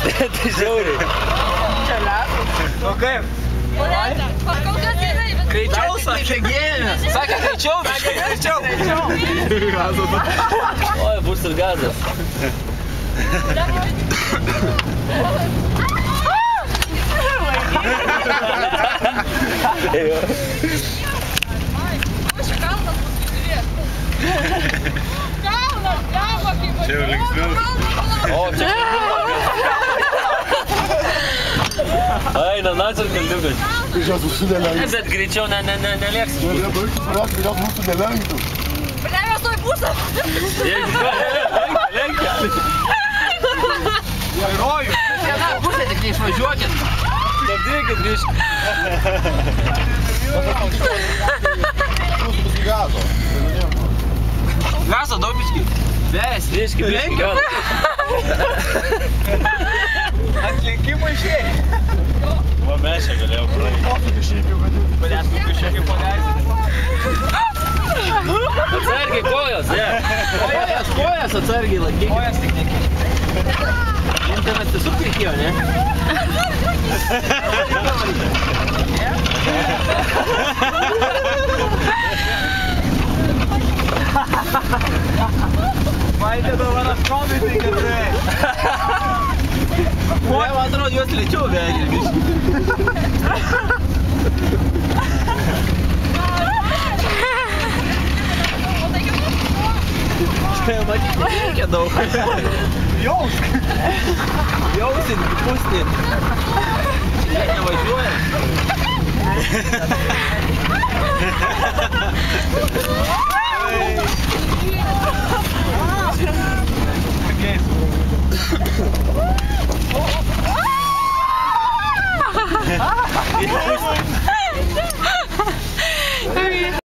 Tai žiauriai. Čia ledas. O kaip? Kol kas gerai, bet... Greičiau, sakė gėlės. Sakė greičiau, biškai. Greičiau. Oi, bus ir gazas. Čia jau linksmiau. O, čia Aina, nacių kalniukas. Žiūrės, mūsų nelengtų. Bet greičiau nelėksim. Žiūrės, mūsų nelengtų. Ble, mes toj būsam. Lenkia. Vairuoju. Viena pusė tik neišvažiuokit. Stabdykit, biškai. Mūsų bus gazo. Gaso daug biškai. Ves, Biškai, gazas. Atlinkimų išėjai. Va mes čia galėjau praeiti. Padės kažkiek paleisti. Atsargiai kojos, ne. Kojas atsargiai laikyk. Kojas tik nekiek. Ten atsisuk reikėjo, ne? Maitė dovana škodai tai gerai. Man atrodo, juos lėčiau vežė. Čia matyt, reikia daug. Jausk. Jausit, pusnį. Čia nevažiuoja.